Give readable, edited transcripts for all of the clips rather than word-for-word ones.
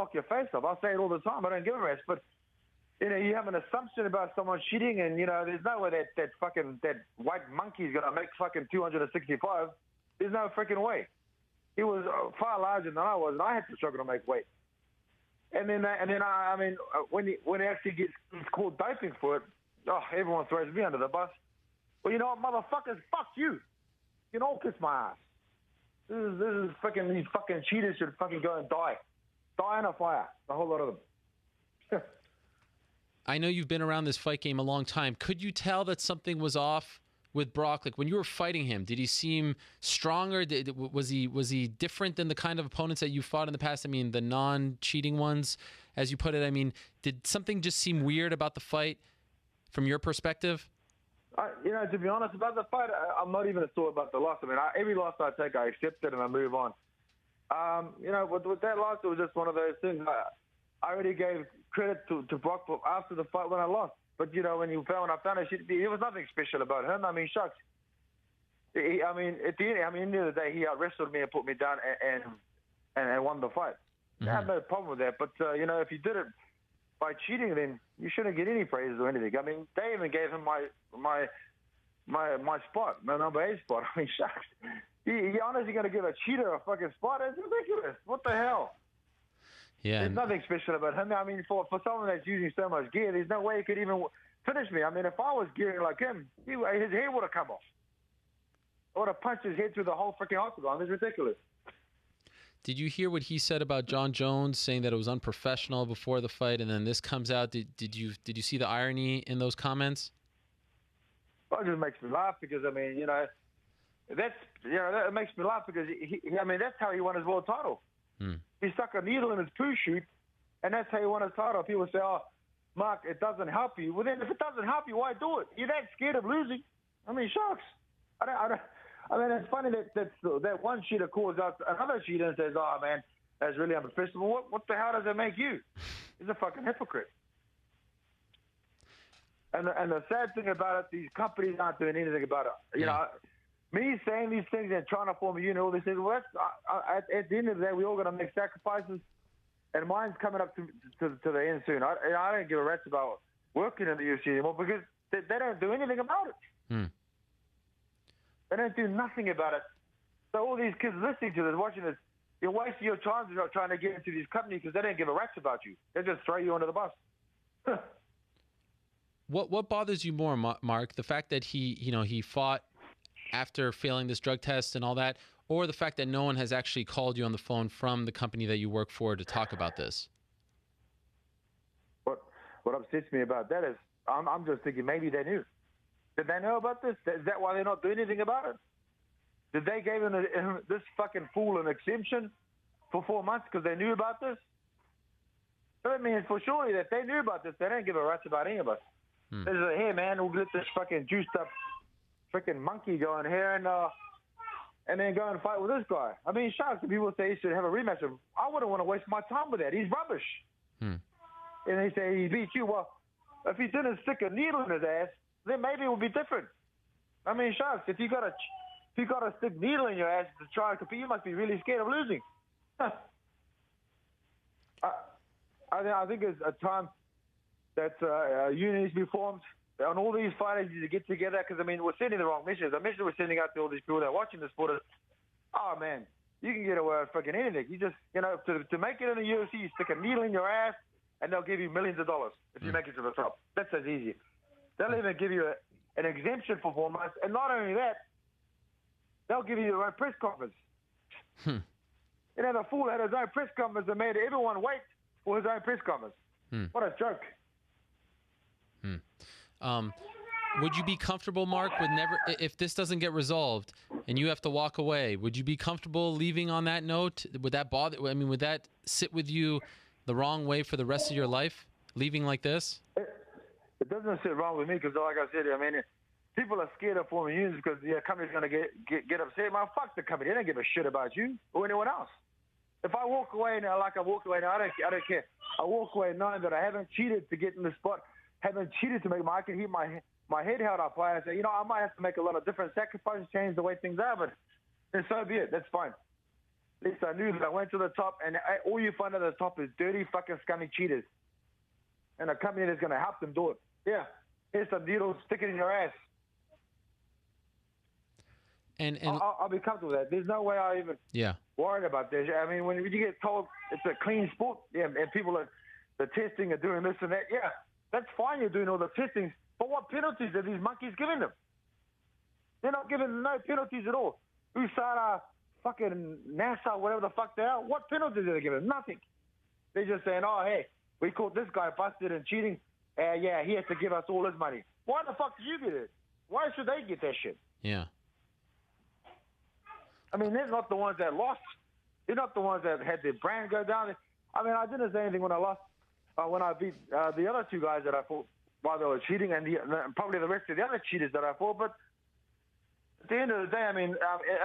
knock your face off. I say it all the time. I don't give a rest. But, you have an assumption about someone cheating, and, there's no way that white monkey's going to make fucking 265. There's no freaking way. He was far larger than I was, and I had to struggle to make weight. And then when he actually gets called doping for it, everyone throws me under the bus. Well, you know what, motherfuckers, fuck you. You can all kiss my ass. This is fucking, these fucking cheaters should fucking go and die. Die in a fire. A whole lot of them. I know you've been around this fight game a long time. Could you tell that something was off with Brock? Like when you were fighting him, did he seem stronger? Was he different than the kind of opponents that you fought in the past? I mean, the non-cheating ones, as you put it. I mean, did something just seem weird about the fight from your perspective? To be honest about the fight, I'm not even sore about the loss. I mean, every loss I take, I accept it and I move on. With that loss, it was just one of those things. I already gave credit to Brock after the fight when I lost. But, when I found out, there was nothing special about him. I mean, shucks. At the end of the day, he out-wrestled me and put me down and won the fight. Mm-hmm. I have no problem with that. But, if you did it by cheating, then you shouldn't get any praises or anything. I mean, they even gave him my spot, my number 8 spot. I mean, shucks. You honestly going to give a cheater a fucking spot? It's ridiculous. What the hell? Yeah. There's nothing special about him. I mean, for someone that's using so much gear, there's no way he could even finish me. I mean, if I was gearing like him, his hair would have come off. I would have punched his head through the whole freaking octagon. It's ridiculous. Did you hear what he said about John Jones, saying that it was unprofessional before the fight, and then this comes out? Did you see the irony in those comments? Well, it just makes me laugh because, I mean, that makes me laugh because, that's how he won his world title. He stuck a needle in his poo chute, and that's how he won his title. People say, oh, Mark, it doesn't help you. Well, then if it doesn't help you, why do it? You're that scared of losing. I mean, shucks. I mean, it's funny that one cheater calls out another cheater and says, oh, man, that's really unprofessional. What the hell does it make you? He's a fucking hypocrite. And the sad thing about it, these companies aren't doing anything about it. Me saying these things and trying to form a unit, all these things, well, at the end of the day, we all got to make sacrifices, and mine's coming up to the end soon. I don't give a rat's about working in the UFC anymore because they don't do anything about it. They don't do nothing about it. So all these kids listening to this, watching this, you're wasting your time trying to get into these companies because they don't give a rat's about you. They just throw you under the bus. What bothers you more, Mark? The fact that he fought after failing this drug test and all that, or the fact that no one has actually called you on the phone from the company that you work for to talk about this? What upsets me about that is I'm just thinking maybe they knew. Did they know about this? Is that why they're not doing anything about it? Did they give this fucking fool an exemption for 4 months because they knew about this? That means for surely that they knew about this, they don't give a rat's about any of us. They say, hey, man, we'll get this fucking juiced up freaking monkey going here and then go and fight with this guy. I mean, shucks, people say he should have a rematch. I wouldn't want to waste my time with that. He's rubbish. And they say he beat you. Well, if he didn't stick a needle in his ass, then maybe it would be different. I mean, shucks, if you got a stick needle in your ass to try and compete, you must be really scared of losing. I think it's a time that unity needs to be formed. On all these fighters need to get together because, I mean, we're sending the wrong message. The message we're sending out to all these people that are watching the sport is, oh, man, you can get away with fucking anything. You just, to make it in the UFC, you stick a needle in your ass, and they'll give you millions of dollars if you make it to the top. That's as easy. They'll even give you an exemption for 4 months, and not only that, they'll give you your own press conference. The fool had his own press conference and made everyone wait for his own press conference. What a joke. Would you be comfortable, Mark, with if this doesn't get resolved and you have to walk away, would you be comfortable leaving on that note? Would that bother? I mean, would that sit with you the wrong way for the rest of your life, leaving like this? It doesn't sit wrong with me because, like I said, I mean, people are scared of forming unions because the company's going to get upset. Man, fuck the company. They don't give a shit about you or anyone else. If I walk away now, like I walked away now, I don't care. I walk away knowing that I haven't cheated to get in the spot, haven't cheated to make I can keep my head held up high and say, I might have to make a lot of different sacrifices, change the way things are, but then so be it. That's fine. At least I knew that I went to the top, and all you find at the top is dirty fucking scummy cheaters. And a company that's going to help them do it. Yeah, here's some needles, stick it in your ass. And I'll be comfortable with that. There's no way I even worried about this. I mean, when you get told it's a clean sport, and people are the testing are doing this and that, that's fine. You're doing all the testing, but what penalties are these monkeys giving them? They're not giving no penalties at all. USADA, fucking NASA, whatever the fuck they are, what penalties are they giving? Nothing. They're just saying, oh, hey, we caught this guy busted and cheating. Yeah, he has to give us all his money. Why the fuck did you get it? Why should they get that shit? Yeah. I mean, they're not the ones that lost. They're not the ones that had their brand go down. I mean, I didn't say anything when I lost, when I beat the other two guys that I fought while they were cheating, and probably the rest of the other cheaters that I fought. But at the end of the day, I mean,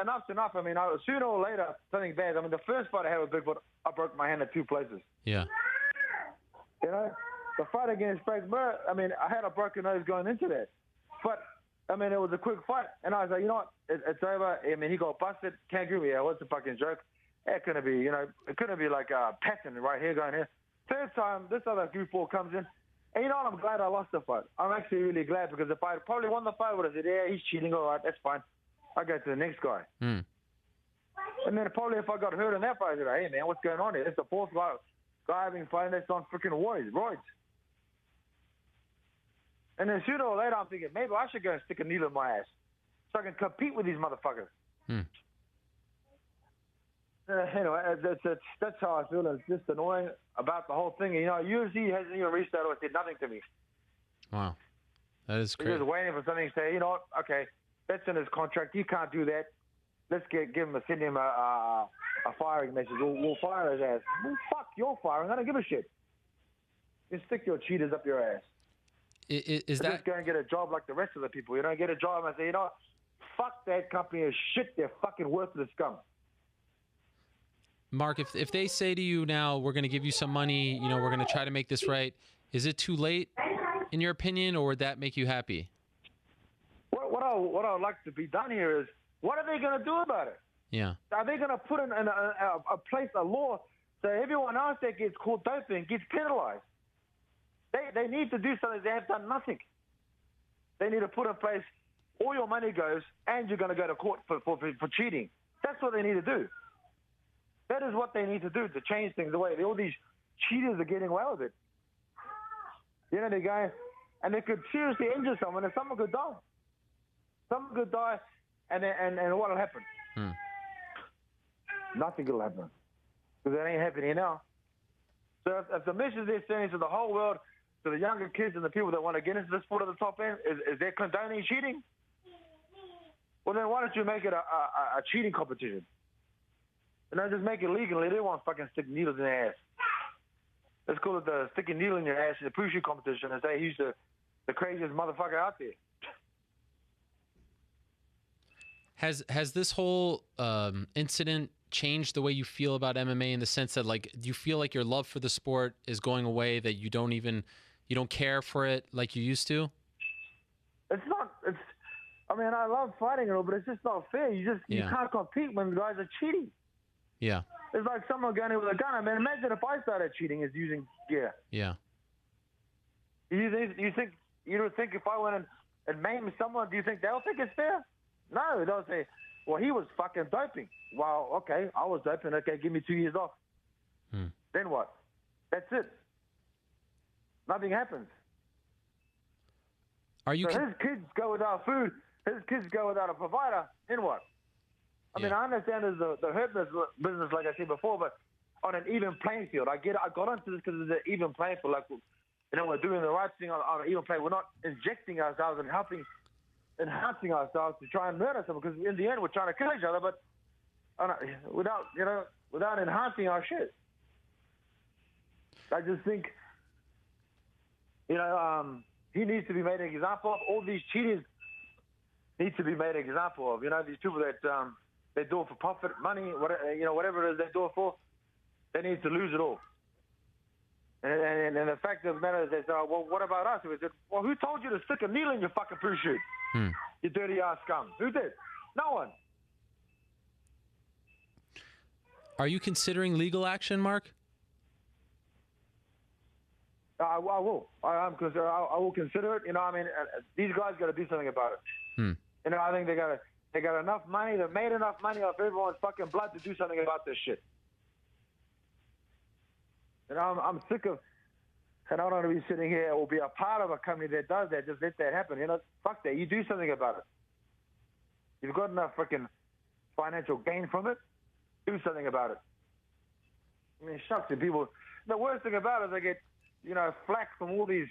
enough's enough. I mean, sooner or later, something bad. I mean, the first fight I had with Bigfoot, I broke my hand in 2 places. Yeah. You know, the fight against Frank Murr, I mean, I had a broken nose going into that. But, I mean, it was a quick fight. And I was like, you know what, it's over. I mean, he got busted. Can't agree with you. What's a fucking joke? It couldn't be, you know, it couldn't be like a pattern right here going here. Third time, this other goofball comes in. And you know what, I'm glad I lost the fight. I'm actually really glad, because if I probably won the fight, I would have said, yeah, he's cheating. All right, that's fine. I go to the next guy. And then probably if I got hurt in that fight, I'd say, hey, man, what's going on here? It's the fourth guy I've been fighting that's on freaking roids. And then sooner or later, I'm thinking, maybe I should go and stick a needle in my ass so I can compete with these motherfuckers. Anyway, that's how I feel. It's just annoying about the whole thing. You know, UFC hasn't even reached out or said nothing to me. Wow. That is crazy. They're just waiting for something to say, you know what, okay, that's in his contract. You can't do that. Let's send him a firing message. We'll fire his ass. Well, fuck, you're firing. I don't give a shit. You stick your cheaters up your ass. Is that... Just go and get a job like the rest of the people. You know, get a job and say, you know what, fuck that company is shit. They're fucking worthless scum. Mark, if they say to you now, we're going to give you some money, you know, we're going to try to make this right, is it too late, in your opinion, or would that make you happy? What I would like to be done here is, what are they going to do about it? Yeah. Are they going to put in a law so everyone else that gets caught doping gets penalized? They need to do something. They have done nothing. They need to put in place, all your money goes, and you're going to go to court for cheating. That's what they need to do. That is what they need to do to change things away. All these cheaters are getting away with it. You know, they're going, and they could seriously injure someone, and someone could die. Someone could die, and what will happen? Nothing will happen, because that ain't happening now. So if the message they're sending to the whole world, to the younger kids and the people that want to get into the sport at the top end, is they're condoning cheating? Well, then why don't you make it a cheating competition? And then just make it legal. They don't want to fucking stick needles in their ass. Let's call it the sticking needle in your ass in the pushy competition and say he's the craziest motherfucker out there. Has this whole incident changed the way you feel about MMA, in the sense that, like, do you feel like your love for the sport is going away, that you don't care for it like you used to? I mean, I love fighting and all, but it's just not fair. You can't compete when the guys are cheating. Yeah. It's like someone going in with a gun. I mean, imagine if I started cheating is using gear. Yeah. You think if I went and maimed someone, do you think they'll think it's fair? No, they'll say, well, he was fucking doping. Well, okay, I was doping. Okay, give me 2 years off. Then what? That's it. Nothing happens. His kids go without food. His kids go without a provider. Then what? I mean, I understand there's the hurt business, like I said before, but on an even playing field. I got into this because it's an even playing field. Like, you know, we're doing the right thing on an even play. We're not injecting ourselves and enhancing ourselves to try and murder someone, because in the end we're trying to kill each other, but without enhancing our shit. I just think, you know, he needs to be made an example of. All these cheaters need to be made an example of. You know, these people that they do it for profit, money, whatever it is they do it for, they need to lose it all. And the fact of the matter is, they say, oh, well, what about us? We said, well, who told you to stick a needle in your fucking poo chute? You dirty ass scum. Who did? No one. Are you considering legal action, Mark? I will. I will consider it. You know, I mean, these guys got to do something about it. You know, I think they got enough money. They made enough money off everyone's fucking blood to do something about this shit. You know, I'm sick of, and I don't want to be sitting here or be a part of a company that does that. Just let that happen. You know, fuck that. You do something about it. You've got enough freaking financial gain from it. Do something about it. I mean, shucks, and people. The worst thing about it is they get, you know, flack from all these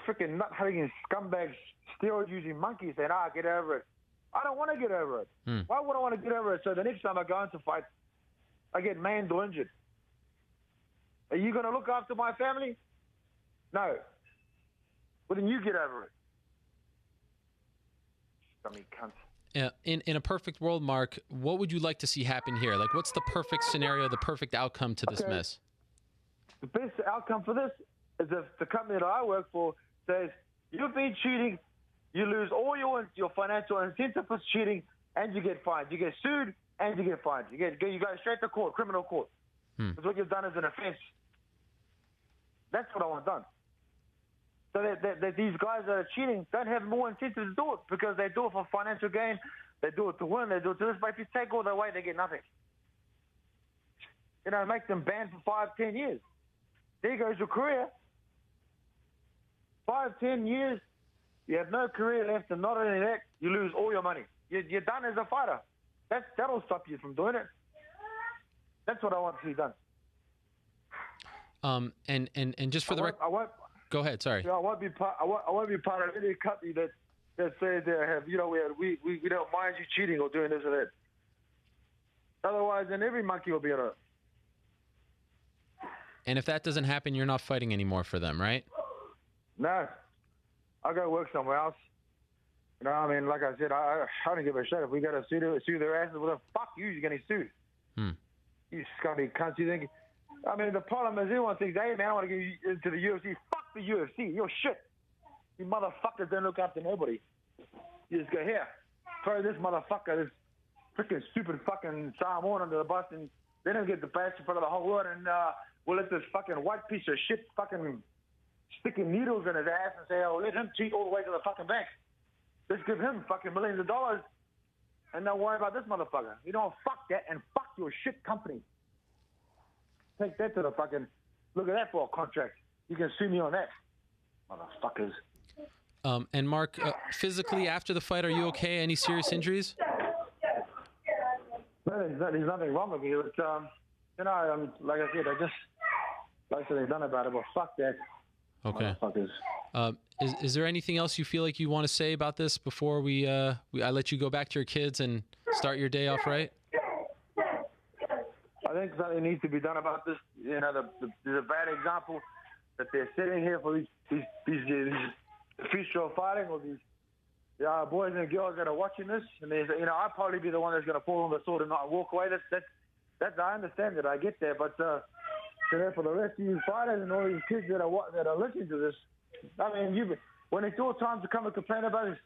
freaking nut-hugging scumbags, steroid-using monkeys saying, get over it. I don't want to get over it. Why would I want to get over it? So the next time I go into fight, I get maimed or injured. Are you going to look after my family? No. Well, then you get over it. Scummy cunt. In a perfect world, Mark, what would you like to see happen here? Like, what's the perfect scenario, the perfect outcome to this mess? The best outcome for this is if the company that I work for says, you've been cheating, you lose all your financial incentive for cheating, and you get fined. You get sued, and you get fined. You go straight to court, criminal court. That's what you've done as an offense. That's what I want done. So that these guys that are cheating don't have more incentive to do it because they do it for financial gain. They do it to win. They do it to this. But if you take all the away, they get nothing. You know, make them banned for 5, 10 years. There goes your career. 5, 10 years, you have no career left, and not only that, you lose all your money. You're done as a fighter. That'll stop you from doing it. That's what I want to see done. And just for the record, go ahead. Sorry. I won't be part. I won't be part of any company that says they have. You know, we don't mind you cheating or doing this or that. Otherwise, then every monkey will be on it. And if that doesn't happen, you're not fighting anymore for them, right? No, I'll go work somewhere else. You know, I mean, like I said, I don't give a shit if we got to sue their asses. Well, then fuck you, you're getting sued. You scummy cunts. You think? I mean, the problem is everyone thinks, hey man, I want to get you into the UFC. Fuck the UFC. You're shit. You motherfuckers don't look after nobody. You just go here, throw this motherfucker, this freaking stupid fucking Samoan under the bus, and they don't get the best in front of the whole world, and we'll let this fucking white piece of shit fucking sticking needles in his ass and say, let him cheat all the way to the fucking bank. Let's give him fucking millions of dollars and don't worry about this motherfucker. You know, fuck that and fuck your shit company. Take that to the fucking, look at that for a contract. You can sue me on that, motherfuckers. And Mark, physically after the fight, are you okay? Any serious injuries? No, there's nothing wrong with me. But, you know, like I said, like I said, they've done about it, but fuck that. Okay. Motherfuckers. Is there anything else you feel like you want to say about this before I let you go back to your kids and start your day off right? I think something needs to be done about this. You know, there's a bad example that they're sitting here for these freestyle fighting, or these boys and girls that are watching this, and you know, I'll probably be the one that's going to fall on the sword and not walk away. That's I understand that, I get that, but you know, for the rest of you fighters and all these kids that are listening to this, I mean, when it's your time to come and complain about it,